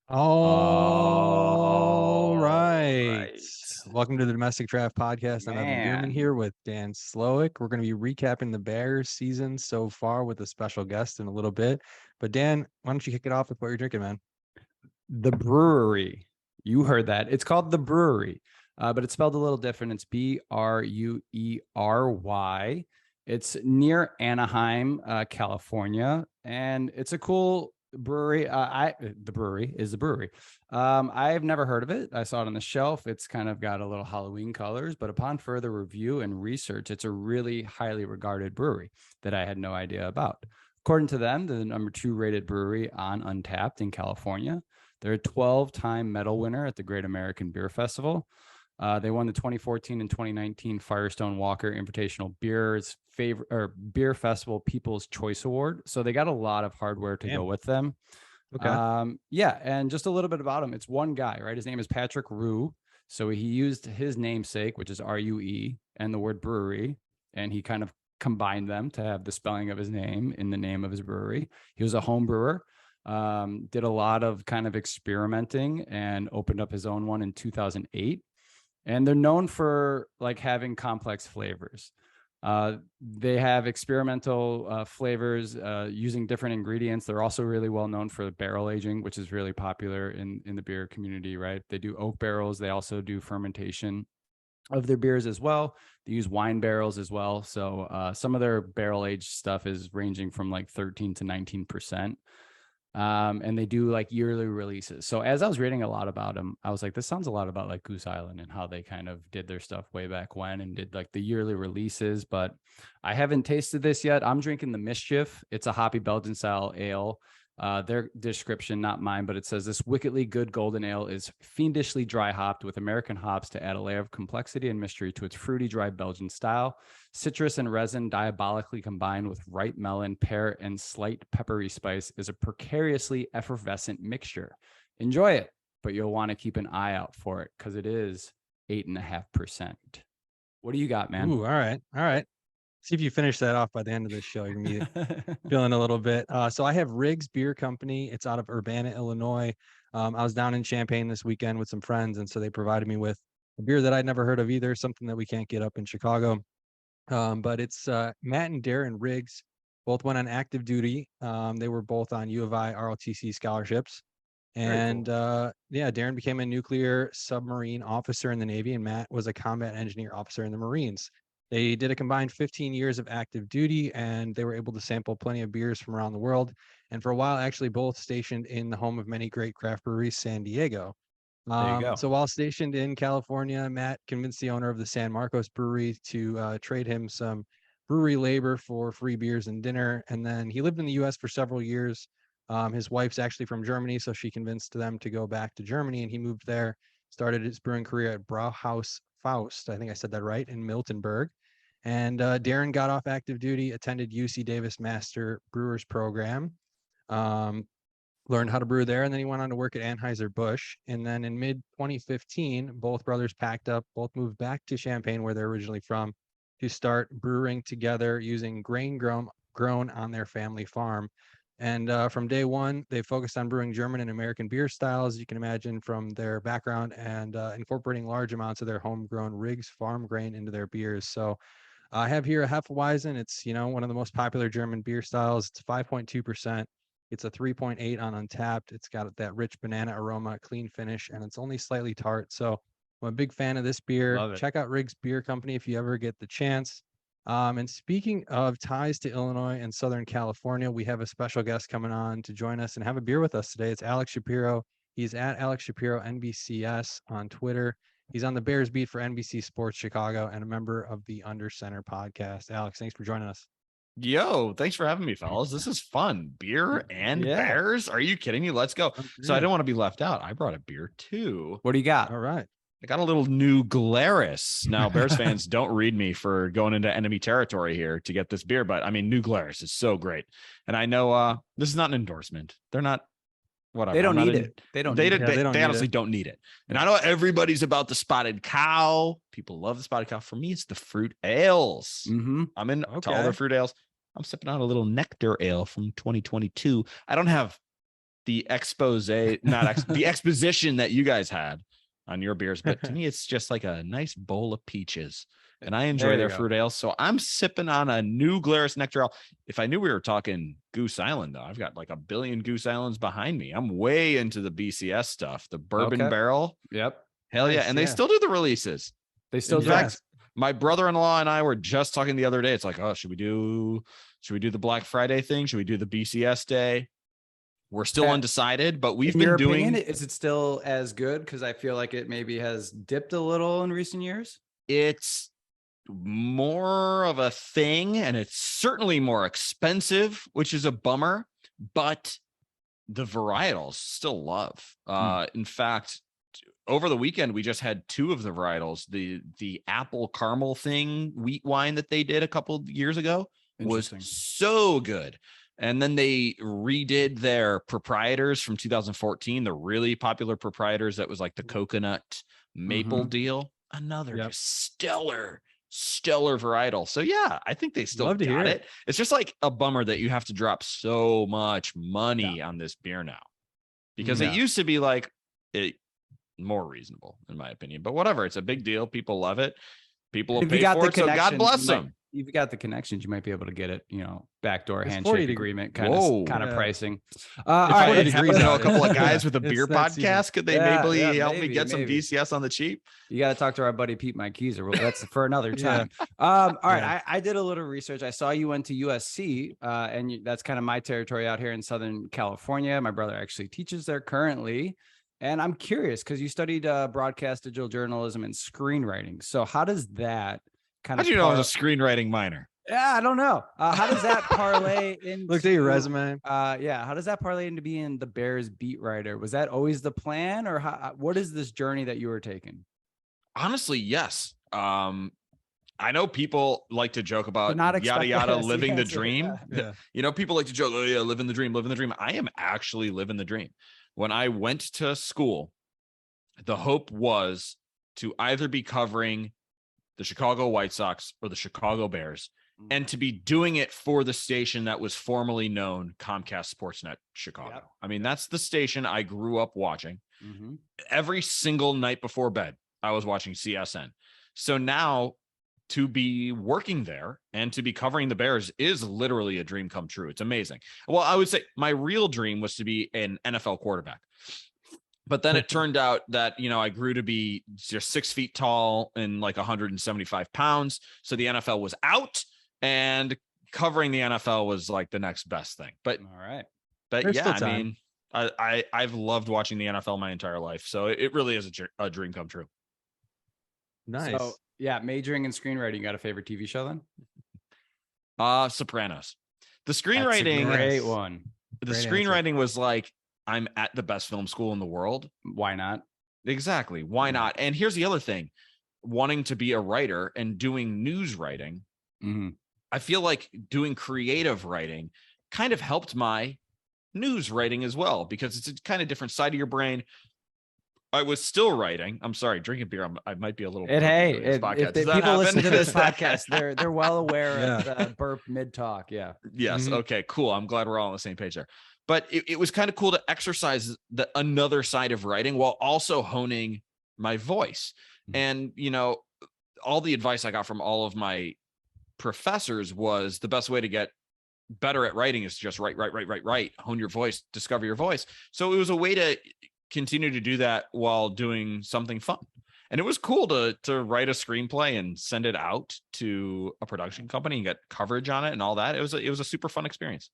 All All right. right. Welcome to the Domestic Draft Podcast. I'm Evan Bierman Man. here with Dan Slowick. We're going to be recapping the Bears season so far with a special guest in a little bit. But Dan, why don't you kick it off with what you're drinking, man? The Brewery. You heard that. It's called The Brewery, but it's spelled a little different. It's Bruery. It's near Anaheim, California, and it's a cool brewery. The brewery is the brewery. I've never heard of it. I saw it on the shelf. It's kind of got a little Halloween colors, but upon further review and research, it's a really highly regarded brewery that I had no idea about. According to them, the number 2 rated brewery on Untapped in California. They're a 12-time medal winner at the Great American Beer Festival. They won the 2014 and 2019 Firestone Walker Invitational Beer Festival People's Choice Award. So they got a lot of hardware to go with them. Okay. Yeah, and just a little bit about him. It's one guy, right? His name is Patrick Rue. So he used his namesake, which is RUE, and the word brewery, and he kind of combined them to have the spelling of his name in the name of his brewery. He was a home brewer. Did a lot of kind of experimenting and opened up his own one in 2008. And they're known for like having complex flavors. They have experimental flavors using different ingredients. They're also really well known for barrel aging, which is really popular in the beer community, right? They do oak barrels. They also do fermentation of their beers as well. They use wine barrels as well. So some of their barrel aged stuff is ranging from like 13 to 19%. And they do like yearly releases. So as I was reading a lot about them, I was like, this sounds a lot about like Goose Island and how they kind of did their stuff way back when and did like the yearly releases. But I haven't tasted this yet. I'm drinking the Mischief. It's a hoppy Belgian style ale. Their description, not mine, but it says this wickedly good golden ale is fiendishly dry hopped with American hops to add a layer of complexity and mystery to its fruity, dry Belgian style. Citrus and resin diabolically combined with ripe melon, pear, and slight peppery spice is a precariously effervescent mixture. Enjoy it, but you'll want to keep an eye out for it because it is 8.5%. What do you got, man? Ooh, all right. All right. See if you finish that off by the end of this show. You're going to be feeling a little bit. So I have Riggs Beer Company. It's out of Urbana, Illinois. I was down in Champaign this weekend with some friends, and so they provided me with a beer that I'd never heard of either, something that we can't get up in Chicago. But it's Matt and Darren Riggs. Both went on active duty. They were both on U of I ROTC scholarships. And yeah, Darren became a nuclear submarine officer in the Navy, and Matt was a combat engineer officer in the Marines. They did a combined 15 years of active duty, and they were able to sample plenty of beers from around the world. And for a while, actually, both stationed in the home of many great craft breweries, San Diego. There you go. So while stationed in California, Matt convinced the owner of the San Marcos Brewery to trade him some brewery labor for free beers and dinner. And then he lived in the U.S. for several years. His wife's actually from Germany, so she convinced them to go back to Germany, and he moved there, started his brewing career at Brauhaus Faust. I think I said that right, in Miltenberg. And Darren got off active duty, attended UC Davis Master Brewers Program. Um, Learned how to brew there, and then he went on to work at Anheuser-Busch. And then in mid 2015, both brothers packed up, both moved back to Champaign, where they're originally from, to start brewing together using grain grown on their family farm. And from day one, they focused on brewing German and American beer styles, you can imagine from their background, and incorporating large amounts of their homegrown Riggs farm grain into their beers. So I have here a Hefeweizen. It's, one of the most popular German beer styles. It's 5.2%. It's a 3.8 on Untapped. It's got that rich banana aroma, clean finish, and it's only slightly tart. So I'm a big fan of this beer. Love it. Check out Riggs Beer Company if you ever get the chance. And speaking of ties to Illinois and Southern California, we have a special guest coming on to join us and have a beer with us today. It's Alex Shapiro. He's at Alex Shapiro NBCS on Twitter. He's on the Bears beat for NBC Sports Chicago and a member of the Under Center podcast. Alex, thanks for joining us. Yo, thanks for having me, fellas. This is fun. Beer and Yeah. Bears? Are you kidding me? Let's go. So I don't want to be left out. I brought a beer too. What do you got? All right. I got a little New Glarus. Now, Bears fans, don't read me for going into enemy territory here to get this beer, but I mean, New Glarus is so great. And I know this is not an endorsement. They're not, whatever. They don't need it. They Honestly don't need it. And I know everybody's about the Spotted Cow. People love the Spotted Cow. For me, it's the fruit ales. Mm-hmm. I'm in to all their fruit ales. I'm sipping on a little nectar ale from 2022. I don't have the the exposition that you guys had on your beers, but to me, it's just like a nice bowl of peaches. And I enjoy their fruit ales. So I'm sipping on a New Glarus Nectar Ale. If I knew we were talking Goose Island, though, I've got like a billion Goose Islands behind me. I'm way into the BCS stuff, the bourbon barrel. Yep. Hell yeah. And they still do the releases. They still do. In fact, my brother-in-law and I were just talking the other day. It's like, oh, should we do the Black Friday thing? Should we do the BCS day? We're still undecided, but we've been doing. Is it still as good? Because I feel like it maybe has dipped a little in recent years. It's more of a thing, and it's certainly more expensive, which is a bummer, but the varietals still love. In fact, over the weekend, we just had 2 of the varietals. The apple caramel thing, wheat wine that they did a couple of years ago was so good. And then they redid their proprietors from 2014, the really popular proprietors that was like the coconut maple deal. Another just stellar varietal. So yeah, I think they still got it. It's just like a bummer that you have to drop so much money on this beer now, because it used to be like more reasonable in my opinion, but whatever. It's a big deal. People love it. People will pay for it. So God bless them. You've got the connections. You might be able to get it, backdoor handshake agreement kind of pricing. All right. Degrees know a couple of guys with a beer podcast. Could they maybe help me get some BCS on the cheap? You got to talk to our buddy Pete Mikeezer. That's for another time. All right. I did a little research. I saw you went to USC, and that's kind of my territory out here in Southern California. My brother actually teaches there currently. And I'm curious because you studied broadcast, digital journalism, and screenwriting. So how does that kind of? How do you know I was a screenwriting minor? Yeah, I don't know. How does that parlay into? Looked at your resume. How does that parlay into being the Bears beat writer? Was that always the plan, or what is this journey that you were taking? Honestly, yes. I know people like to joke about yada yada living the dream. Yeah. People like to joke, oh yeah, living the dream. I am actually living the dream. When I went to school, the hope was to either be covering the Chicago White Sox or the Chicago Bears, and to be doing it for the station that was formerly known Comcast Sportsnet Chicago. Yep. I mean, that's the station I grew up watching. Every single night before bed, I was watching CSN. So now to be working there and to be covering the Bears is literally a dream come true. It's amazing. Well, I would say my real dream was to be an NFL quarterback. But then it turned out that, I grew to be just 6 feet tall and like 175 pounds. So the NFL was out, and covering the NFL was like the next best thing. But all right. But there's I mean, I've loved watching the NFL my entire life. So it really is a dream come true. Nice. So, yeah, majoring in screenwriting. You got a favorite TV show then? Sopranos. The screenwriting, that's a great one. The screenwriting was like, I'm at the best film school in the world. Why not? Exactly. Why not? And here's the other thing: wanting to be a writer and doing news writing. I feel like doing creative writing kind of helped my news writing as well, because it's a kind of different side of your brain. I was still writing. I'm sorry, drinking beer. I might be a little. If people listen to this podcast, they're well aware of the burp mid talk. Yeah. Yes. Okay. Cool. I'm glad we're all on the same page there. But it was kind of cool to exercise another side of writing while also honing my voice. And all the advice I got from all of my professors was the best way to get better at writing is to just write, hone your voice, discover your voice. So it was a way to continue to do that while doing something fun. And it was cool to write a screenplay and send it out to a production company and get coverage on it and all that. It was a super fun experience.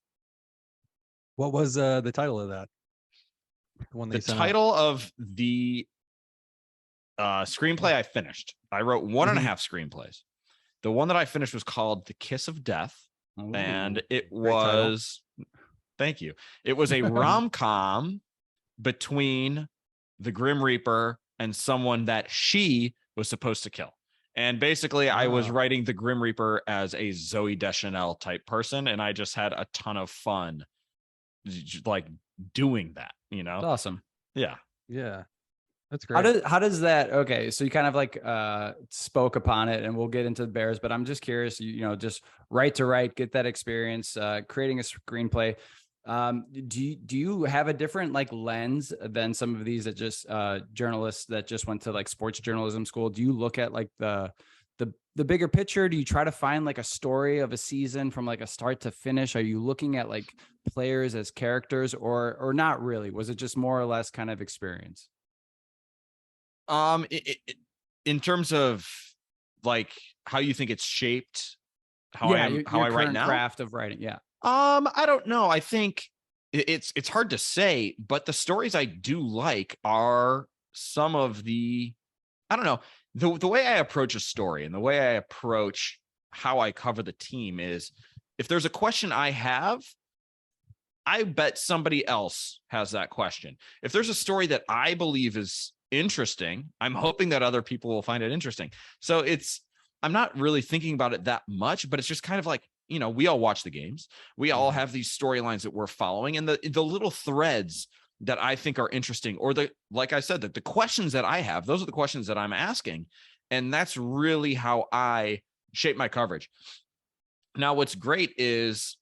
What was the title of that? The title of the screenplay I finished. I wrote 1.5 screenplays. The one that I finished was called The Kiss of Death. And it was, thank you. It was a rom-com between the Grim Reaper and someone that she was supposed to kill. And basically I was writing the Grim Reaper as a Zooey Deschanel type person. And I just had a ton of fun like doing that, That's awesome. Yeah. That's great. How does that? Okay, so you kind of like spoke upon it, and we'll get into the Bears, but I'm just curious, just write to write, get that experience, creating a screenplay. Do you have a different like lens than some of these that just journalists that just went to like sports journalism school? Do you look at like the bigger picture? Do you try to find like a story of a season from like a start to finish? Are you looking at like players as characters or not really? Was it just more or less kind of experience? In terms of like how you think it's shaped, how your I write current now, craft of writing. Yeah. I don't know. I think it's hard to say, but the stories I do like are some of the, I don't know, the way I approach a story and the way I approach how I cover the team is, if there's a question I have, I bet somebody else has that question. If there's a story that I believe is interesting, I'm hoping that other people will find it interesting. So I'm not really thinking about it that much, but it's just kind of like, we all watch the games. We all have these storylines that we're following, and the little threads that I think are interesting, or like I said, that the questions that I have, those are the questions that I'm asking. And that's really how I shape my coverage. Now, what's great is,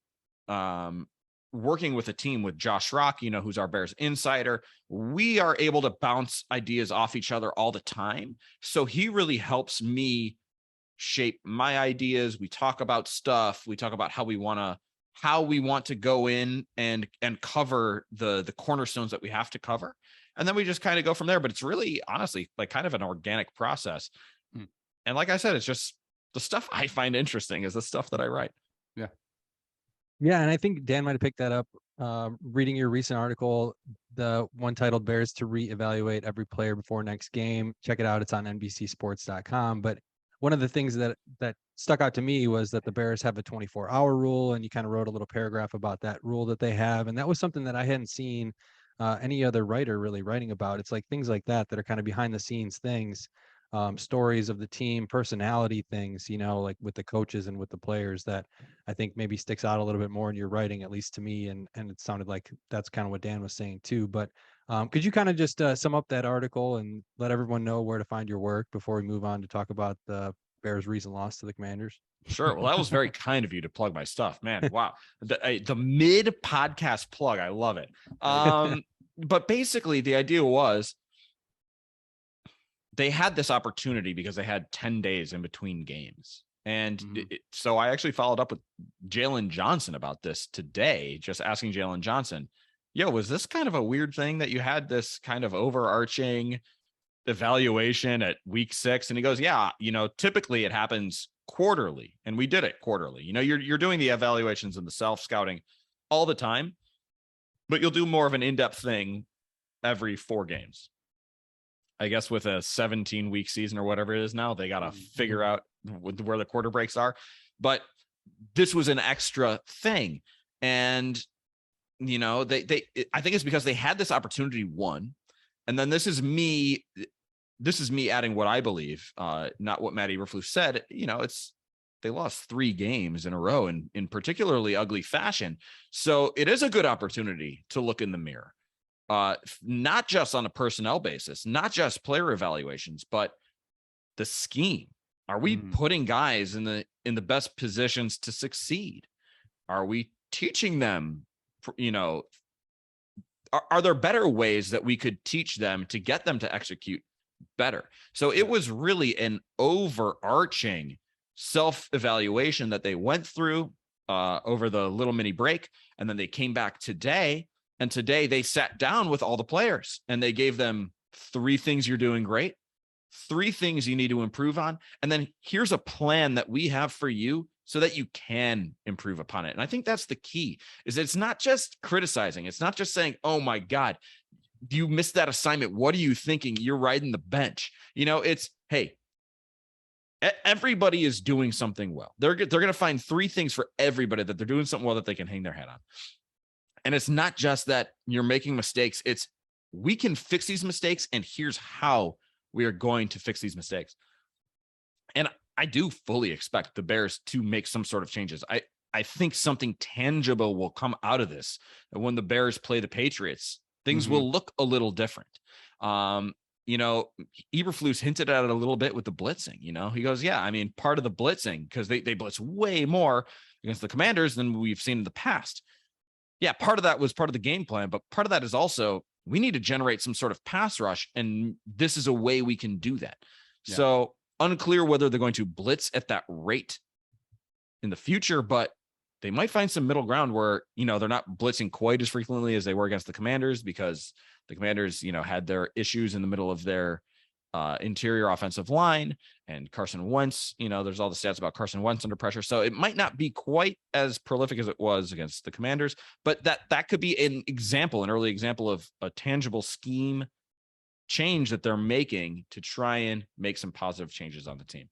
working with a team with Josh Rock, who's our Bears insider. We are able to bounce ideas off each other all the time. So he really helps me shape my ideas. We talk about stuff. We talk about how we want to go in and cover the cornerstones that we have to cover. And then we just kind of go from there. But it's really, honestly, like kind of an organic process. And like I said, it's just the stuff I find interesting is the stuff that I write. Yeah. Yeah, and I think Dan might have picked that up reading your recent article, the one titled Bears to reevaluate every player before next game. Check it out. It's on NBCSports.com. But one of the things that stuck out to me was that the Bears have a 24-hour rule, and you kind of wrote a little paragraph about that rule that they have. And that was something that I hadn't seen any other writer really writing about. It's like things like that are kind of behind the scenes things. Stories of the team, personality things, like with the coaches and with the players, that I think maybe sticks out a little bit more in your writing, at least to me. And it sounded like that's kind of what Dan was saying too. But could you kind of just sum up that article and let everyone know where to find your work before we move on to talk about the Bears' recent loss to the Commanders? Sure. Well, that was very kind of you to plug my stuff, man. Wow. The mid podcast plug. I love it. But basically the idea was, they had this opportunity because they had 10 days in between games. And so I actually followed up with Jalen Johnson about this today, just asking Jalen Johnson, was this kind of a weird thing that you had this kind of overarching evaluation at week 6? And he goes, yeah, typically it happens quarterly, and we did it quarterly. You're doing the evaluations and the self-scouting all the time, but you'll do more of an in-depth thing every 4 games. I guess with a 17-week season or whatever it is now, they got to figure out where the quarter breaks are. But this was an extra thing. And, I think it's because they had this opportunity, one. And then this is me adding what I believe, not what Matt Eberflus said. They lost 3 games in a row in particularly ugly fashion. So it is a good opportunity to look in the mirror. Not just on a personnel basis, not just player evaluations, but the scheme. Are we putting guys in the best positions to succeed? Are we teaching them, are there better ways that we could teach them to get them to execute better? So it was really an overarching self-evaluation that they went through over the little mini break. And then they came back today. And today they sat down with all the players and they gave them 3 things you're doing great, 3 things you need to improve on. And then here's a plan that we have for you so that you can improve upon it. And I think that's the key, is it's not just criticizing. It's not just saying, oh my God, you missed that assignment. What are you thinking? You're riding the bench. It's, hey, everybody is doing something well. They're going to find 3 things for everybody that they're doing something well that they can hang their head on. And it's not just that you're making mistakes. It's, we can fix these mistakes, and here's how we are going to fix these mistakes. And I do fully expect the Bears to make some sort of changes. I think something tangible will come out of this. And when the Bears play the Patriots, things will look a little different. Eberflus hinted at it a little bit with the blitzing. He goes, yeah, I mean, part of the blitzing, because they blitz way more against the Commanders than we've seen in the past. yeah, part of that was part of the game plan, but part of that is also we need to generate some sort of pass rush, and this is a way we can do that. Yeah. So unclear whether they're going to blitz at that rate in the future, but they might find some middle ground where, they're not blitzing quite as frequently as they were against the Commanders, because the Commanders, had their issues in the middle of their interior offensive line, and Carson Wentz, there's all the stats about Carson Wentz under pressure. So it might not be quite as prolific as it was against the Commanders, but that could be an early example of a tangible scheme change that they're making to try and make some positive changes on the team.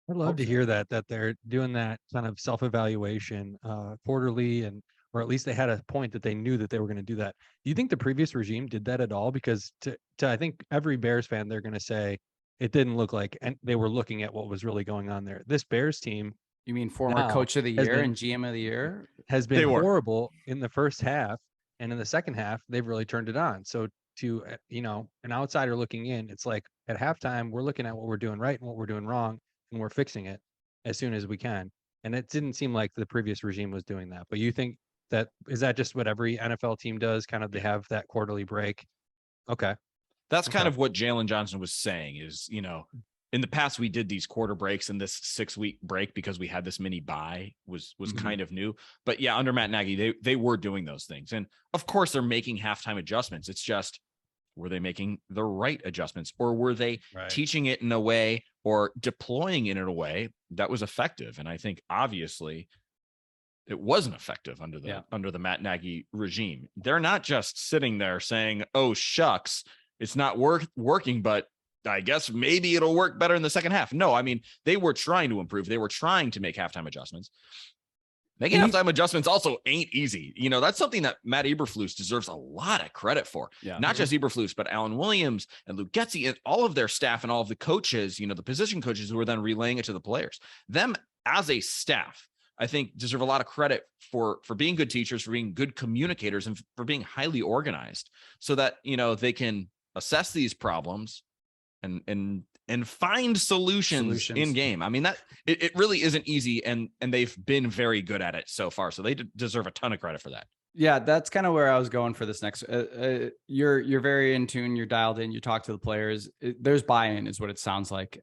I'd love to hear that they're doing that kind of self-evaluation quarterly, or at least they had a point that they knew that they were going to do that. Do you think the previous regime did that at all? Because to I think every Bears fan, they're going to say it didn't look like, and they were looking at what was really going on there. This Bears team, You mean former coach of the year and GM of the year? has been horrible in the first half, and in the second half, they've really turned it on. So to, an outsider looking in, it's like at halftime, we're looking at what we're doing right and what we're doing wrong, and we're fixing it as soon as we can. And it didn't seem like the previous regime was doing that. But you think is that just what every NFL team does? Kind of, they have that quarterly break. Okay. That's kind of what Jalen Johnson was saying is, in the past, we did these quarter breaks, and this 6-week break, because we had this mini bye, was kind of new. But yeah, under Matt Nagy, they were doing those things. And of course, they're making halftime adjustments. It's just, were they making the right adjustments, or were they teaching it in a way or deploying it in a way that was effective? And I think obviously it wasn't effective under the Matt Nagy regime. They're not just sitting there saying, "Oh shucks, it's not working, but I guess maybe it'll work better in the second half." No, I mean, they were trying to improve. They were trying to make halftime adjustments. Making halftime adjustments also ain't easy. That's something that Matt Eberflus deserves a lot of credit for. Yeah. Not just Eberflus, but Alan Williams and Luke Getsy and all of their staff and all of the coaches, the position coaches who were then relaying it to the players. Them as a staff, I think, deserve a lot of credit for being good teachers, for being good communicators, and for being highly organized, so that, they can assess these problems and find solutions in game. I mean, that it really isn't easy, and they've been very good at it so far. So they deserve a ton of credit for that. Yeah, that's kind of where I was going for this next. You're very in tune. You're dialed in. You talk to the players. There's buy-in, is what it sounds like.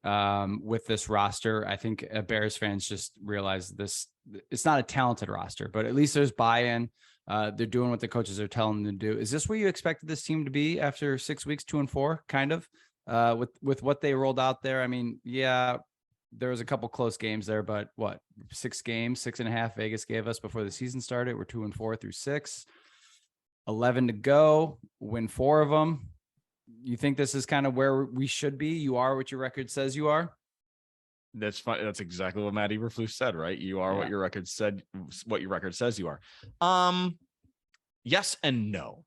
With this roster, I think Bears fans just realize this. It's not a talented roster, but at least there's buy-in. They're doing what the coaches are telling them to do. Is this where you expected this team to be after 6 weeks, 2-4, kind of, with what they rolled out there? I mean, yeah, there was a couple close games there, but 6 games, 6.5 Vegas gave us before the season started. We're 2-4 through 6, 11 to go, win 4 of them. You think this is kind of where we should be? You are what your record says you are. That's fine. That's exactly what Matt Eberflus said, right? You are what your record said, what your record says you are. Yes and no.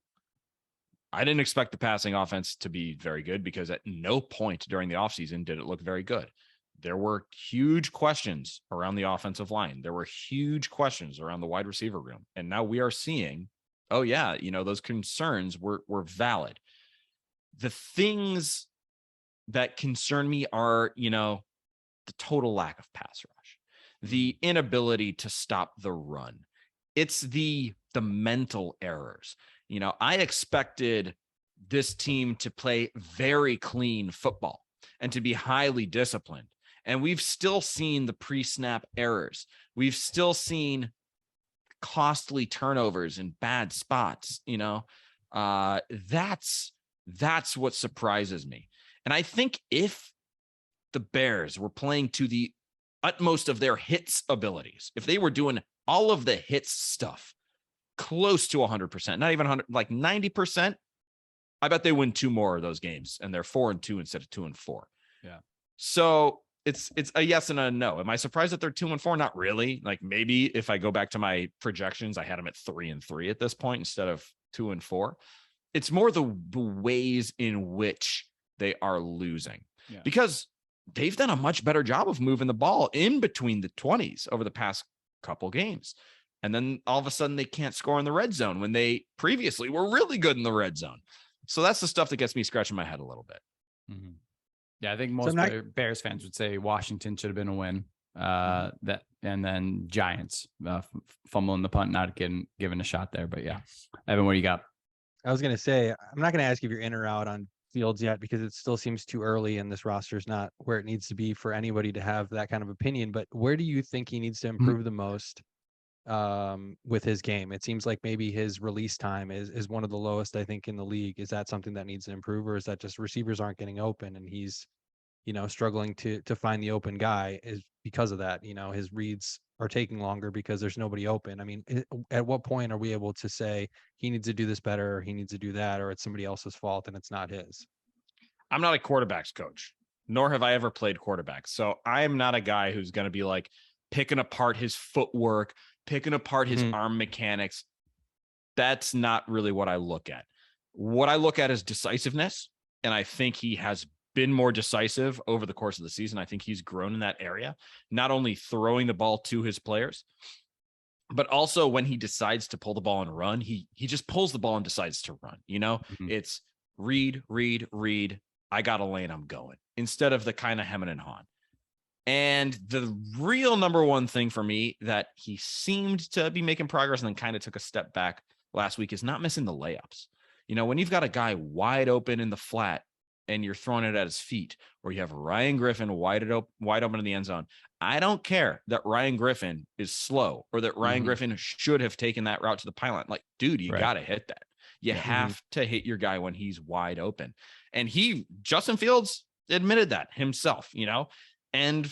I didn't expect the passing offense to be very good, because at no point during the offseason did it look very good. There were huge questions around the offensive line. There were huge questions around the wide receiver room. And now we are seeing, those concerns were valid. The things that concern me are, the total lack of pass rush, the inability to stop the run. It's the mental errors. I expected this team to play very clean football and to be highly disciplined. And we've still seen the pre-snap errors. We've still seen costly turnovers in bad spots. That's what surprises me. And I think if the Bears were playing to the utmost of their hits abilities, if they were doing all of the hits stuff close to 100%, not even 100, like 90%, I bet they win 2 more of those games, and they're 4-2 instead of 2-4. Yeah. So it's a yes and a no. Am I surprised that they're 2-4? Not really. Like, maybe if I go back to my projections, I had them at 3-3 at this point instead of 2-4. It's more the ways in which they are losing, because they've done a much better job of moving the ball in between the 20s over the past couple games. And then all of a sudden they can't score in the red zone when they previously were really good in the red zone. So that's the stuff that gets me scratching my head a little bit. Mm-hmm. Yeah, I think most Bears fans would say Washington should have been a win. That and then Giants fumbling the punt, not given a shot there. But yeah, Evan, what do you got? I was going to say, I'm not going to ask if you're in or out on Fields yet, because it still seems too early and this roster is not where it needs to be for anybody to have that kind of opinion. But where do you think he needs to improve the most with his game? It seems like maybe his release time is one of the lowest, I think, in the league. Is that something that needs to improve, or is that just receivers aren't getting open and he's, struggling to find the open guy is because of that? His reads are taking longer because there's nobody open. I mean, at what point are we able to say he needs to do this better, or he needs to do that, or it's somebody else's fault and it's not his? I'm not a quarterbacks coach, nor have I ever played quarterback. So I'm not a guy who's going to be like picking apart his footwork, picking apart his arm mechanics. That's not really what I look at. What I look at is decisiveness. And I think he has been more decisive over the course of the season. I think he's grown in that area, not only throwing the ball to his players, but also when he decides to pull the ball and run, he just pulls the ball and decides to run. It's read. I got a lane, I'm going, instead of the kind of hemming and hawing. And the real number one thing for me that he seemed to be making progress and then kind of took a step back last week is not missing the layups. When you've got a guy wide open in the flat and you're throwing it at his feet, or you have Ryan Griffin wide open in the end zone, I don't care that Ryan Griffin is slow or that Ryan Griffin should have taken that route to the pylon. Like, dude, you got to hit that. You have to hit your guy when he's wide open. And Justin Fields admitted that himself, and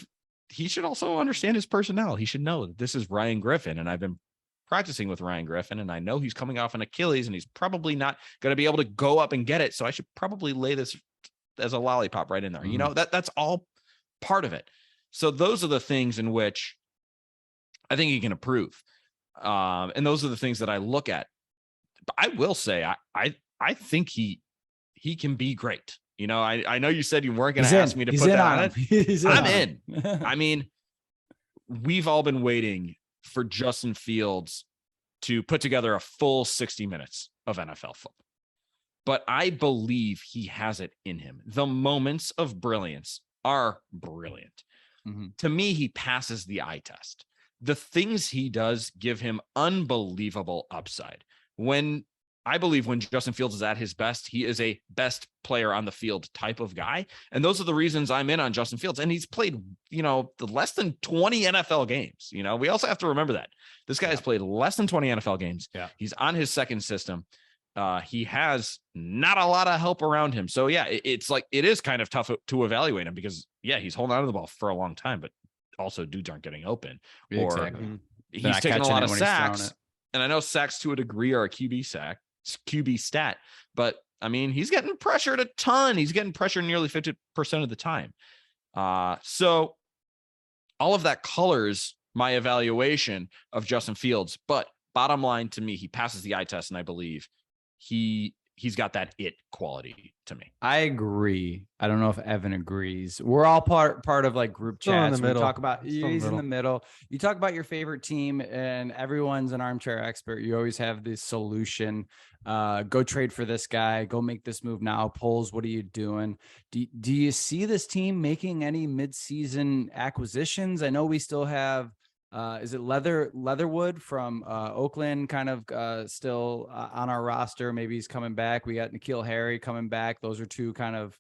he should also understand his personnel. He should know that this is Ryan Griffin, and I've been practicing with Ryan Griffin, and I know he's coming off an Achilles, and he's probably not going to be able to go up and get it. So I should probably lay this as a lollipop right in there. That's all part of it. So those are the things in which I think he can improve. And those are the things that I look at. But I will say, I think he can be great. I know you said you weren't going to ask me to put that on it. I'm in. I mean, we've all been waiting for Justin Fields to put together a full 60 minutes of NFL football. But I believe he has it in him. The moments of brilliance are brilliant. To me, he passes the eye test. The things he does give him unbelievable upside. I believe when Justin Fields is at his best, he is a best player on the field type of guy. And those are the reasons I'm in on Justin Fields. And he's played, less than 20 NFL games. We also have to remember that this guy has played less than 20 NFL games. Yeah. He's on his second system. He has not a lot of help around him. So yeah, it's like, it is kind of tough to evaluate him because he's holding on to the ball for a long time, but also dudes aren't getting open, or he's taking a lot of sacks. And I know sacks to a degree are a QB stat, but I mean, he's getting pressured a ton. He's getting pressured nearly 50% of the time. So all of that colors my evaluation of Justin Fields, but bottom line to me, he passes the eye test, and I believe he's got that it quality to me. I agree. I don't know if Evan agrees. We're all part of like group chats. We talk about he's in the middle. You talk about your favorite team, and everyone's an armchair expert. You always have this solution. Go trade for this guy. Go make this move now. Polls, what are you doing? Do you see this team making any midseason acquisitions? I know we still have. Is it Leatherwood from Oakland kind of still on our roster? Maybe he's coming back. We got N'Keal Harry coming back. Those are two kind of,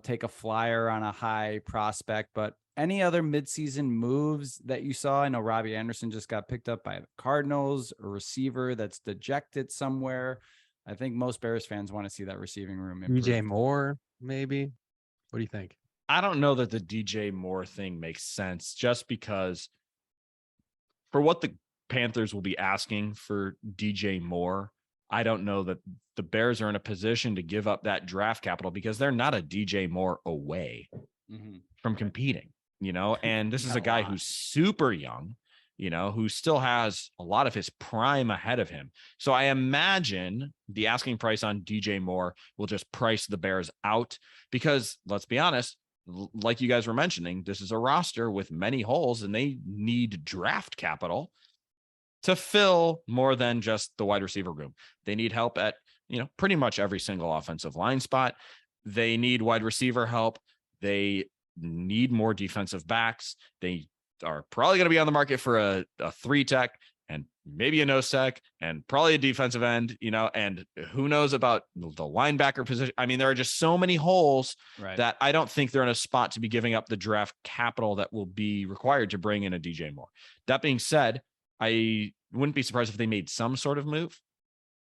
take a flyer on a high prospect. But any other midseason moves that you saw? I know Robbie Anderson just got picked up by the Cardinals, a receiver that's dejected somewhere. I think most Bears fans want to see that receiving room improve. DJ Moore, maybe. What do you think? I don't know that the DJ Moore thing makes sense, just because for what the Panthers will be asking for DJ Moore, I don't know that the Bears are in a position to give up that draft capital, because they're not a DJ Moore away from competing, and this is a guy who's super young, who still has a lot of his prime ahead of him. So I imagine the asking price on DJ Moore will just price the Bears out, because let's be honest, like you guys were mentioning, this is a roster with many holes, and they need draft capital to fill more than just the wide receiver room. They need help at, pretty much every single offensive line spot. They need wide receiver help. They need more defensive backs. are probably going to be on the market for a 3-tech and maybe a nose tech and probably a defensive end, and who knows about the linebacker position. I mean, there are just so many holes that I don't think they're in a spot to be giving up the draft capital that will be required to bring in a DJ Moore. That being said, I wouldn't be surprised if they made some sort of move.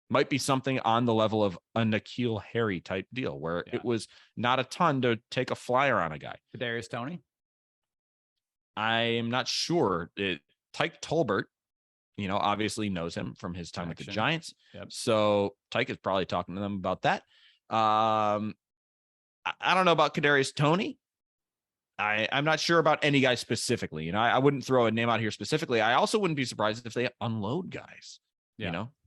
Might be something on the level of a N'Keal Harry type deal where it was not a ton to take a flyer on a guy. Kadarius Toney? I am not sure. Tyke Tolbert, obviously knows him from his time with the Giants. Yep. So Tyke is probably talking to them about that. I don't know about Kadarius Toney. I'm not sure about any guy specifically. I wouldn't throw a name out here specifically. I also wouldn't be surprised if they unload guys,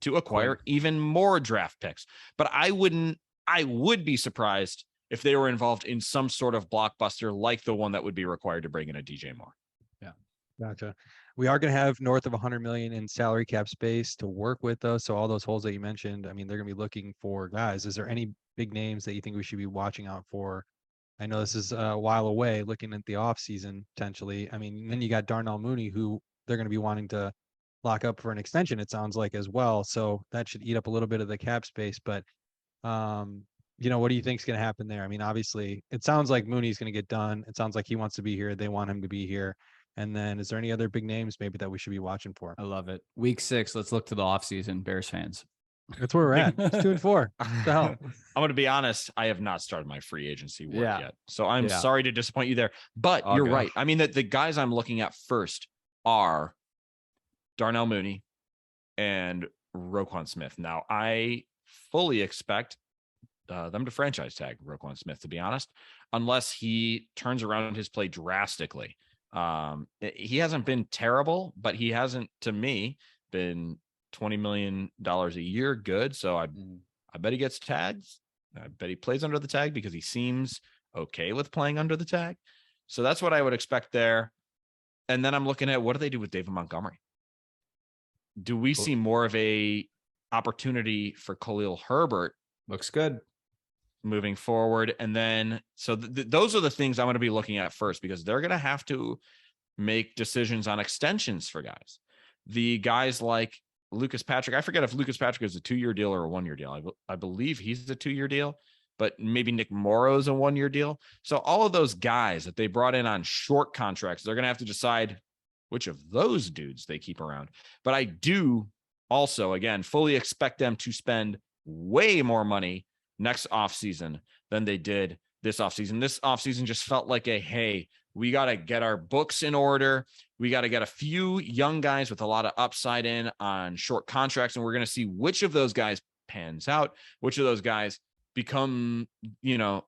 to acquire even more draft picks. But I would be surprised if they were involved in some sort of blockbuster like the one that would be required to bring in a DJ Moore. Yeah. Gotcha. We are going to have north of 100 million in salary cap space to work with, though. So all those holes that you mentioned, I mean, they're going to be looking for guys. Is there any big names that you think we should be watching out for? I know this is a while away, looking at the offseason potentially. I mean, then you got Darnell Mooney, who they're going to be wanting to lock up for an extension, it sounds like, as well. So that should eat up a little bit of the cap space. But, what do you think is going to happen there? I mean, obviously, it sounds like Mooney's going to get done. It sounds like he wants to be here. They want him to be here. And then is there any other big names maybe that we should be watching for? I love it. Week 6, let's look to the offseason, Bears fans. That's where we're at. It's 2-4. What the hell? I'm going to be honest. I have not started my free agency work yet. So I'm sorry to disappoint you there, but you're right. I mean, the guys I'm looking at first are Darnell Mooney and Roquan Smith. Now, I fully expect them to franchise tag Roquan Smith, to be honest, unless he turns around his play drastically. He hasn't been terrible, but he hasn't, to me, been $20 million a year good. So I bet he gets tags. I bet he plays under the tag because he seems okay with playing under the tag. So that's what I would expect there. And then I'm looking at, what do they do with David Montgomery? Do we see more of a opportunity for Khalil Herbert? Looks good moving forward. And then, so those are the things I'm going to be looking at first, because they're going to have to make decisions on extensions for guys. The guys like Lucas Patrick, I forget if Lucas Patrick is a 2-year deal or a 1-year deal. I believe he's a 2-year deal, but maybe Nick Morrow's a 1-year deal. So all of those guys that they brought in on short contracts, they're going to have to decide which of those dudes they keep around. But I do also, again, fully expect them to spend way more money next offseason than they did this offseason. This offseason just felt like hey, we got to get our books in order. We got to get a few young guys with a lot of upside in on short contracts. And we're going to see which of those guys pans out, which of those guys become, the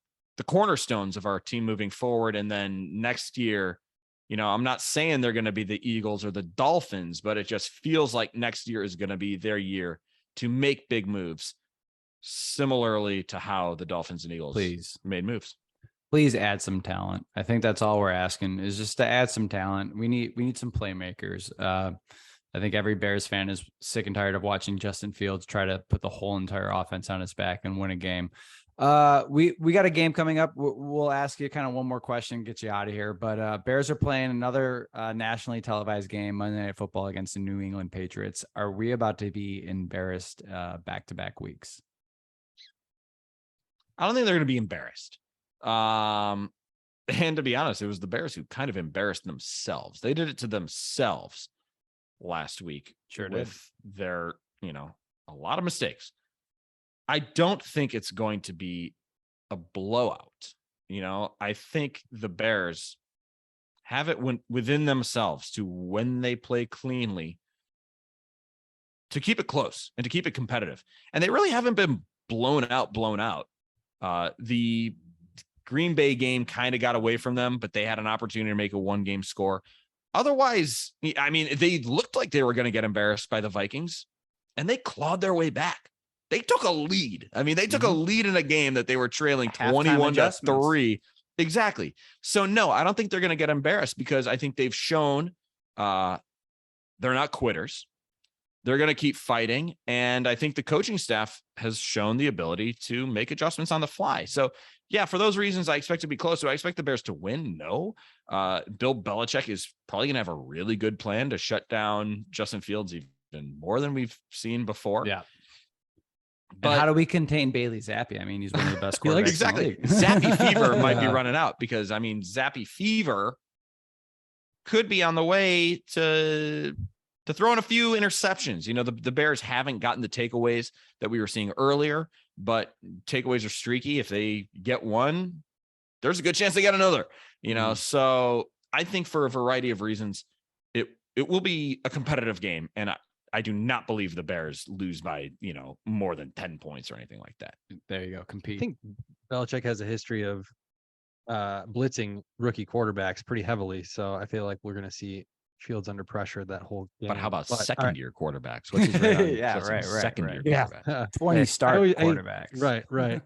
cornerstones of our team moving forward. And then next year, I'm not saying they're going to be the Eagles or the Dolphins, but it just feels like next year is going to be their year to make big moves, similarly to how the Dolphins and Eagles made moves. Please add some talent. I think that's all we're asking, is just to add some talent. We need some playmakers. I think every Bears fan is sick and tired of watching Justin Fields try to put the whole entire offense on his back and win a game. We got a game coming up. We'll ask you kind of one more question, get you out of here. But Bears are playing another nationally televised game, Monday Night Football, against the New England Patriots. Are we about to be embarrassed back-to-back weeks? I don't think they're going to be embarrassed. And to be honest, it was the Bears who kind of embarrassed themselves. They did it to themselves last week. Sure did. With their, a lot of mistakes. I don't think it's going to be a blowout. I think the Bears have it within themselves to, when they play cleanly, to keep it close and to keep it competitive. And they really haven't been blown out. The Green Bay game kind of got away from them, but they had an opportunity to make a 1-game score. Otherwise, I mean, they looked like they were going to get embarrassed by the Vikings, and they clawed their way back. They took a lead. I mean, they took a lead in a game that they were trailing 21-3. Exactly. So no, I don't think they're going to get embarrassed, because I think they've shown they're not quitters. They're going to keep fighting. And I think the coaching staff has shown the ability to make adjustments on the fly. So, yeah, for those reasons, I expect to be close. Do I expect the Bears to win? No. Bill Belichick is probably going to have a really good plan to shut down Justin Fields even more than we've seen before. Yeah. But and how do we contain Bailey Zappi? I mean, he's one of the best quarterbacks. Exactly. In the league. Zappy fever might be running out because, I mean, Zappy fever could be on the way to throw in a few interceptions. You know, the Bears haven't gotten the takeaways that we were seeing earlier, but takeaways are streaky. If they get one, there's a good chance they get another, you know? So I think for a variety of reasons, it will be a competitive game. And I do not believe the Bears lose by, you know, more than 10 points or anything like that. There you go. Compete. I think Belichick has a history of blitzing rookie quarterbacks pretty heavily. So I feel like we're going to see Fields under pressure that whole game. But how about second-year quarterbacks? What's his rate on Yeah, right. second-year Yeah. quarterbacks? 20 start quarterbacks. Right.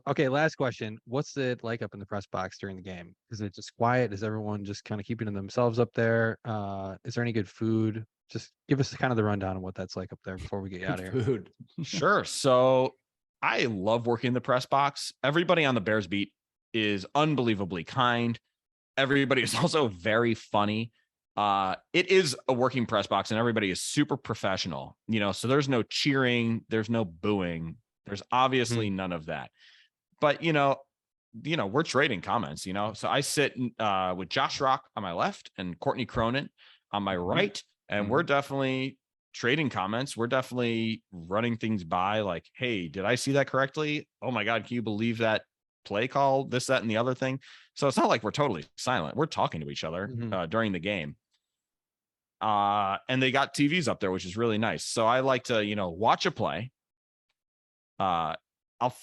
Okay, last question. What's it like up in the press box during the game? Is it just quiet? Is everyone just kind of keeping to themselves up there? Is there any good food? Just give us kind of the rundown of what that's like up there before we get out of here. Food. Sure. So I love working in the press box. Everybody on the Bears beat is unbelievably kind. Everybody is also very funny. It is a working press box and everybody is super professional, you know, so there's no cheering, there's no booing. There's obviously none of that, but you know, we're trading comments, you know, so I sit with Josh Rock on my left and Courtney Cronin on my right. And we're definitely trading comments. We're definitely running things by like, hey, did I see that correctly? Oh my God, can you believe that play call, this, that, and the other thing? So it's not like we're totally silent. We're talking to each other during the game. And they got TVs up there, which is really nice. So I like to, you know, watch a play. I'll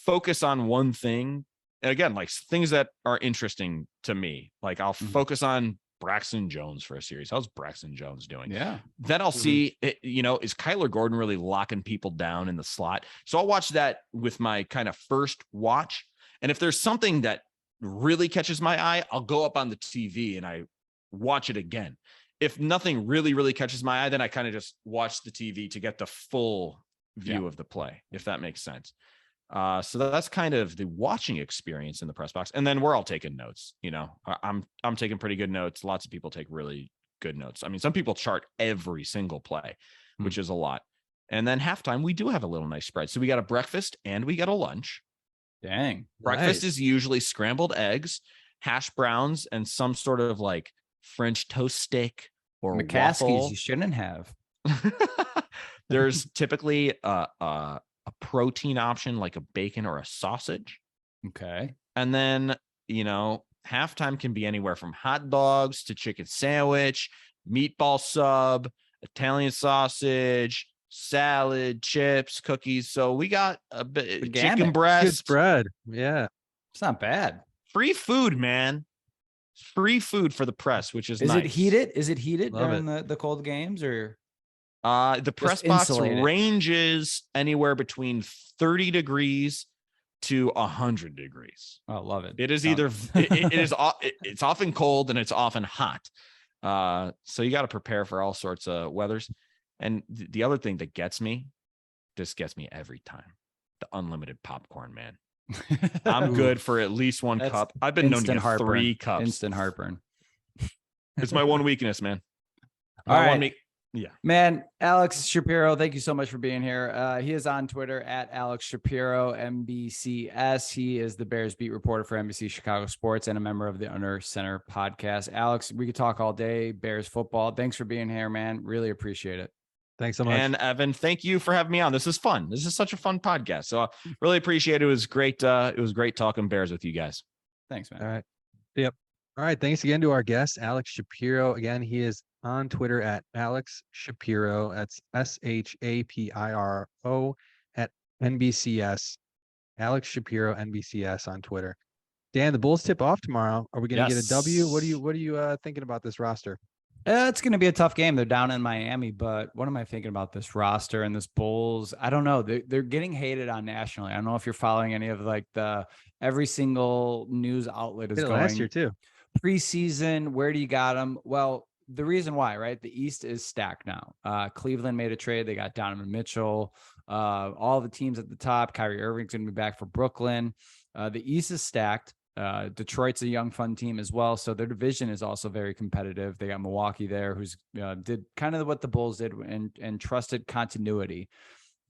focus on one thing. And again, like things that are interesting to me. Like I'll focus on Braxton Jones for a series. How's Braxton Jones doing? Yeah. Then I'll see, you know, is Kyler Gordon really locking people down in the slot? So I'll watch that with my kind of first watch. And if there's something that really catches my eye, I'll go up on the TV and I watch it again. If nothing really, really catches my eye, then I kind of just watch the TV to get the full view of the play, if that makes sense. So that's kind of the watching experience in the press box. And then we're all taking notes. You know, I'm taking pretty good notes. Lots of people take really good notes. I mean, some people chart every single play, which is a lot. And then halftime, we do have a little nice spread. So we got a breakfast and we got a lunch. Dang. Breakfast is usually scrambled eggs, hash browns, and some sort of like French toast steak or McCaskey's waffle. you shouldn't have. There's typically a protein option like a bacon or a sausage. Okay. And then, you know, halftime can be anywhere from hot dogs to chicken sandwich, meatball sub, Italian sausage, salad, chips, cookies. So we got a bit chicken breast. Good spread. Yeah. It's not bad. Free food, man. Free food for the press, which is nice. It heated? Is it heated Love during the cold games or? The press box insulated. ranges anywhere between 30 degrees to 100 degrees. Oh, love it. It is either it's often cold and it's often hot. So you got to prepare for all sorts of weathers. And the other thing that gets me every time, the unlimited popcorn, man. I'm good for at least one cup. I've been known to get 3 cups. Instant heartburn. It's my one weakness, man. All right. Yeah, man. Alex Shapiro, thank you so much for being here. He is on Twitter at Alex Shapiro MBCS. He is the Bears beat reporter for NBC Chicago Sports and a member of the Under Center podcast. Alex, we could talk all day Bears football. Thanks for being here, man. Really appreciate it. Thanks so much. And Evan, thank you for having me on. This is fun. This is such a fun podcast. So I really appreciate it. It was great. It was great talking Bears with you guys. Thanks, man. All right. Yep. All right. Thanks again to our guest, Alex Shapiro. Again, he is on Twitter at Alex Shapiro. That's SHAPIRO at NBCS. Alex Shapiro, NBCS on Twitter. Dan, the Bulls tip off tomorrow. Are we going to get a W? What are you thinking about this roster? It's going to be a tough game. They're down in Miami, but what am I thinking about this roster and this Bulls? I don't know. They're getting hated on nationally. I don't know if you're following any of like every single news outlet is going last year too. Preseason. Where do you got them? Well, the reason why, right? The East is stacked now. Cleveland made a trade. They got Donovan Mitchell. All the teams at the top. Kyrie Irving's going to be back for Brooklyn. The East is stacked. Detroit's a young, fun team as well. So their division is also very competitive. They got Milwaukee there, who's did kind of what the Bulls did and trusted continuity.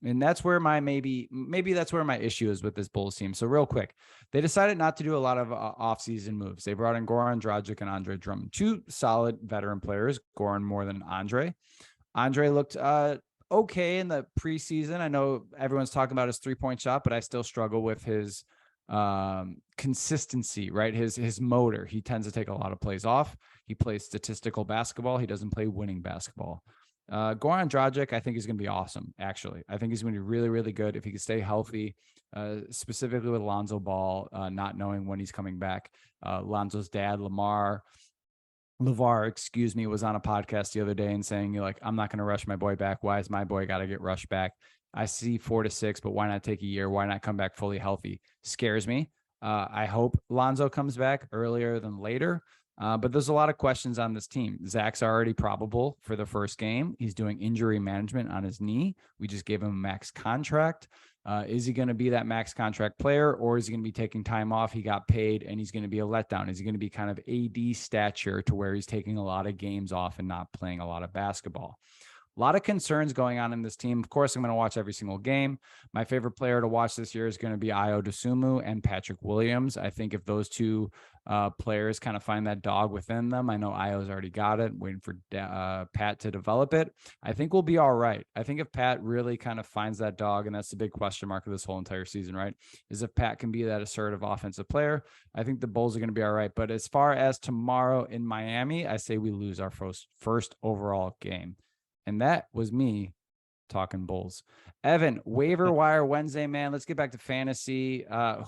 And that's where my maybe that's where my issue is with this Bulls team. So real quick, they decided not to do a lot of offseason moves. They brought in Goran Dragic and Andre Drummond, two solid veteran players. Goran more than Andre. Andre looked okay in the preseason. I know everyone's talking about his 3-point shot, but I still struggle with his consistency, right? His motor. He tends to take a lot of plays off. He plays statistical basketball. He doesn't play winning basketball. Goran Dragic, I think is going to be awesome. Actually, I think he's going to be really, really good if he can stay healthy. Specifically with Lonzo Ball, not knowing when he's coming back. Lonzo's dad, LeVar, was on a podcast the other day and saying, "You're like, I'm not going to rush my boy back. Why is my boy got to get rushed back? I see 4 to 6, but why not take a year? Why not come back fully healthy?" Scares me. I hope Lonzo comes back earlier than later. But there's a lot of questions on this team. Zach's already probable for the first game. He's doing injury management on his knee. We just gave him a max contract. Is he going to be that max contract player, or is he going to be taking time off? He got paid and he's going to be a letdown. Is he going to be kind of AD stature to where he's taking a lot of games off and not playing a lot of basketball? A lot of concerns going on in this team. Of course, I'm going to watch every single game. My favorite player to watch this year is going to be Ayo Dosunmu and Patrick Williams. I think if those two players kind of find that dog within them, I know Ayo's already got it, waiting for Pat to develop it. I think we'll be all right. I think if Pat really kind of finds that dog, and that's the big question mark of this whole entire season, right, is if Pat can be that assertive offensive player, I think the Bulls are going to be all right. But as far as tomorrow in Miami, I say we lose our first overall game. And that was me talking Bulls. Evan, waiver wire Wednesday, man. Let's get back to fantasy.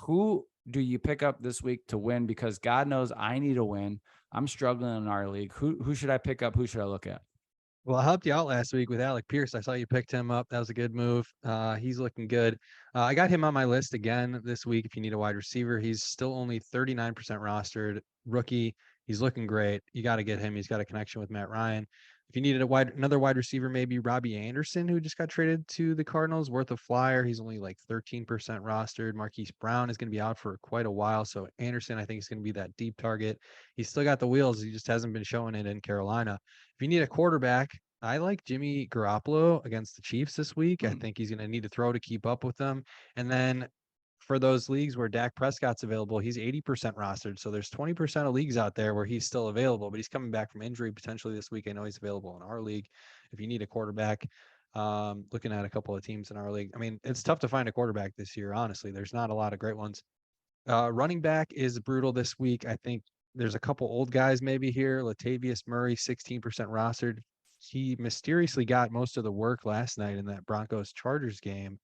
Who do you pick up this week to win? Because God knows I need a win. I'm struggling in our league. Who should I pick up? Who should I look at? Well, I helped you out last week with Alec Pierce. I saw you picked him up. That was a good move. He's looking good. I got him on my list again this week. If you need a wide receiver, he's still only 39% rostered. Rookie. He's looking great. You got to get him. He's got a connection with Matt Ryan. If you needed another wide receiver, maybe Robbie Anderson, who just got traded to the Cardinals, worth a flyer. He's only like 13% rostered. Marquise Brown is going to be out for quite a while. So Anderson, I think, is going to be that deep target. He's still got the wheels. He just hasn't been showing it in Carolina. If you need a quarterback, I like Jimmy Garoppolo against the Chiefs this week. I think he's going to need to throw to keep up with them. And then for those leagues where Dak Prescott's available, he's 80% rostered. So there's 20% of leagues out there where he's still available, but he's coming back from injury potentially this week. I know he's available in our league. If you need a quarterback, looking at a couple of teams in our league, I mean, it's tough to find a quarterback this year. Honestly, there's not a lot of great ones. Running back is brutal this week. I think there's a couple old guys maybe here. Latavius Murray, 16% rostered. He mysteriously got most of the work last night in that Broncos-Chargers game.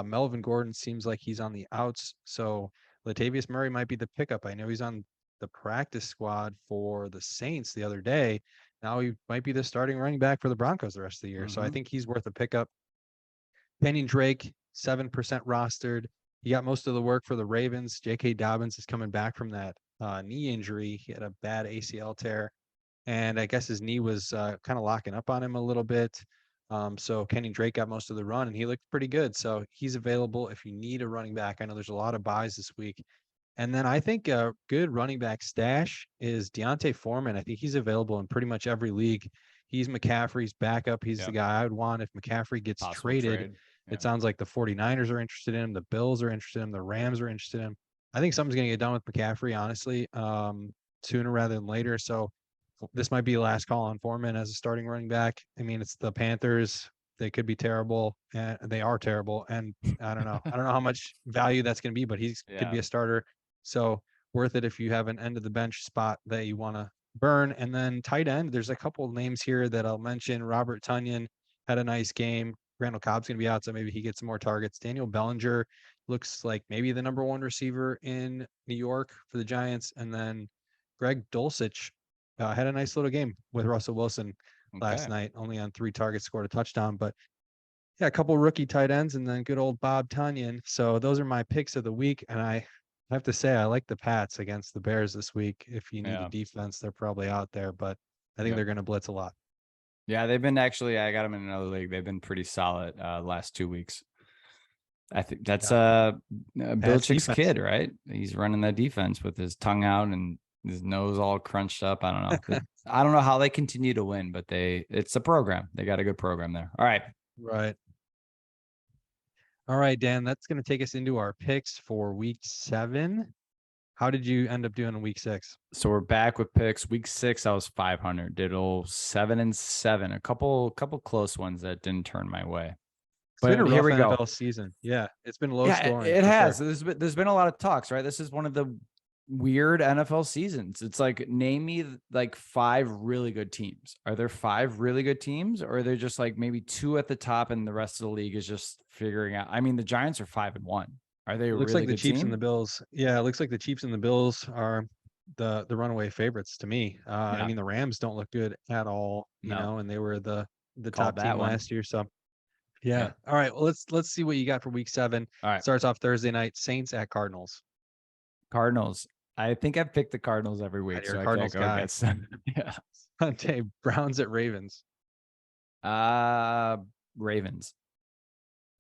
Melvin Gordon seems like he's on the outs, so Latavius Murray might be the pickup. I know he's on the practice squad for the Saints the other day. Now he might be the starting running back for the Broncos the rest of the year. So I think he's worth a pickup. Kenyon Drake, 7% rostered. He got most of the work for the Ravens. J.K. Dobbins is coming back from that knee injury. He had a bad ACL tear, and I guess his knee was kind of locking up on him a little bit. So Kenyon Drake got most of the run, and he looked pretty good. So he's available if you need a running back. I know there's a lot of buys this week. And then I think a good running back stash is Deontay Foreman. I think he's available in pretty much every league. He's McCaffrey's backup. He's the guy I would want if McCaffrey gets traded. It sounds like the 49ers are interested in him. The Bills are interested in him. The Rams are interested in him. I think something's going to get done with McCaffrey, honestly, sooner rather than later. So this might be the last call on Foreman as a starting running back. I mean, it's the Panthers. They could be terrible, and they are terrible. And I don't know. I don't know how much value that's going to be, but he could be a starter. So worth it if you have an end of the bench spot that you want to burn. And then tight end, there's a couple of names here that I'll mention. Robert Tonyan had a nice game. Randall Cobb's going to be out, so maybe he gets some more targets. Daniel Bellinger looks like maybe the number one receiver in New York for the Giants. And then Greg Dulcich had a nice little game with Russell Wilson last night, only on 3 targets, scored a touchdown. But yeah, a couple rookie tight ends and then good old Bob Tonyan. So those are my picks of the week. And I have to say, I like the Pats against the Bears this week. If you need a defense, they're probably out there. But I think they're going to blitz a lot. Yeah, they've been actually. I got them in another league. They've been pretty solid last 2 weeks. I think that's Belichick's kid, right? He's running that defense with his tongue out and his nose all crunched up. I don't know. I don't know how they continue to win, but it's a program. They got a good program there. All right. Right. All right, Dan, that's going to take us into our picks for week 7. How did you end up doing in week 6? So we're back with picks. Week 6, I was 500. Did 7-7. A couple close ones that didn't turn my way. It's been a rough NFL season. Yeah, it's been low scoring. It has. Sure. There's been a lot of talks, right? This is one of the weird NFL seasons. It's like, name me like 5 really good teams. Are there 5 really good teams, or are there just like maybe 2 at the top and the rest of the league is just figuring out? I mean, the Giants are 5-1. Are they? It looks like the Chiefs and the Bills. Yeah, it looks like the Chiefs and the Bills are the runaway favorites to me. I mean, the Rams don't look good at all, you know, and they were the top team last year. So yeah. All right. Well, let's see what you got for week 7. All right. Starts off Thursday night. Saints at Cardinals. Cardinals. I think I've picked the Cardinals every week. So Cardinals guy. Yeah. Sunday, Browns at Ravens. Ravens.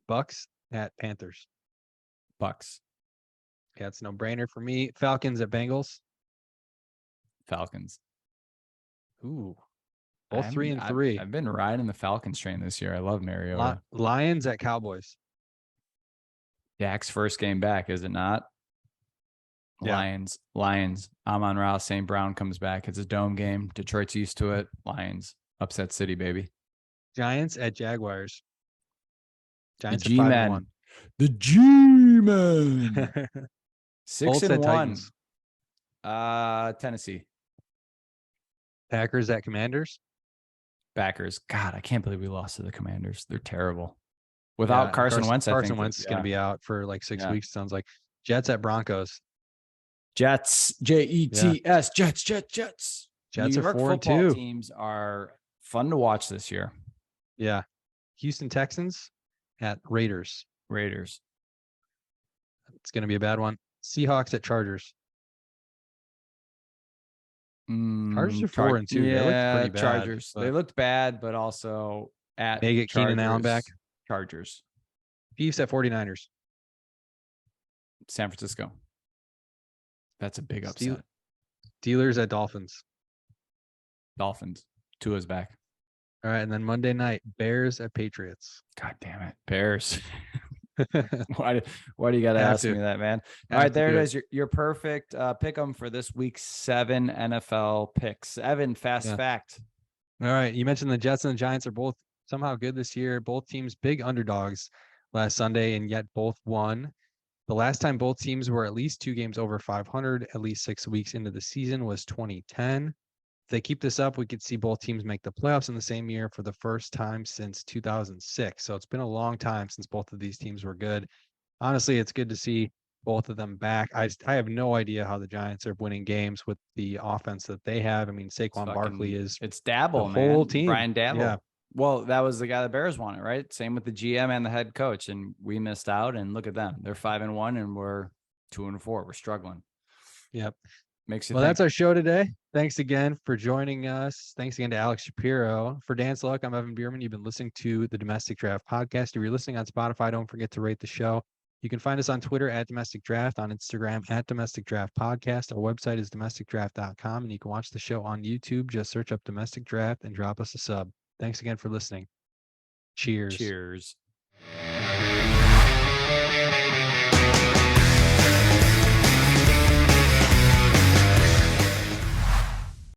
Bucks at Panthers. Bucks. Yeah, it's no brainer for me. Falcons at Bengals. Falcons. Ooh. Both 3-3. I've been riding the Falcons train this year. I love Mariota. Lions at Cowboys. Dak's first game back, is it not? Yeah. Lions. Amon-Ra St. Brown comes back. It's a dome game. Detroit's used to it. Lions. Upset city, baby. Giants at Jaguars. Giants at 5-1. The G-Man. 6-1. Tennessee. Packers at Commanders. Packers. God, I can't believe we lost to the Commanders. They're terrible. Without Carson Wentz, Carson Wentz is going to be out for like 6 weeks. Sounds like. Jets at Broncos. Jets. Jets. Jets. Jets New York are 4-2. Teams are fun to watch this year. Yeah. Houston Texans at Raiders. It's going to be a bad one. Seahawks at Chargers. Chargers are 4-2. Yeah, they looked pretty bad, Chargers. They looked bad, but also at they get Keenan Allen back. Chargers. Chiefs at 49ers. San Francisco. That's a big upset. Steelers at Dolphins. Dolphins. Tua's back. All right, and then Monday night, Bears at Patriots. God damn it, Bears. Why do you got to ask me that, man? All right, there it is. Your perfect pick 'em for this week 7 NFL picks. Evan, fast fact. All right, you mentioned the Jets and the Giants are both somehow good this year. Both teams big underdogs last Sunday, and yet both won. The last time both teams were at least 2 games over 500, at least 6 weeks into the season, was 2010. If they keep this up, we could see both teams make the playoffs in the same year for the first time since 2006. So it's been a long time since both of these teams were good. Honestly, it's good to see both of them back. I have no idea how the Giants are winning games with the offense that they have. I mean, Saquon Barkley is it's Dabble, the whole team. Brian Dabble. Yeah. Well, that was the guy the Bears wanted, right? Same with the GM and the head coach, and we missed out. And look at them; they're 5-1, and we're 2-4. We're struggling. Yep. Makes you. Well, that's our show today. Thanks again for joining us. Thanks again to Alex Shapiro. For Dan Sluck, I'm Evan Bierman. You've been listening to the Domestic Draft Podcast. If you're listening on Spotify, don't forget to rate the show. You can find us on Twitter at Domestic Draft, on Instagram at Domestic Draft Podcast. Our website is domesticdraft.com, and you can watch the show on YouTube. Just search up Domestic Draft and drop us a sub. Thanks again for listening. Cheers. Cheers.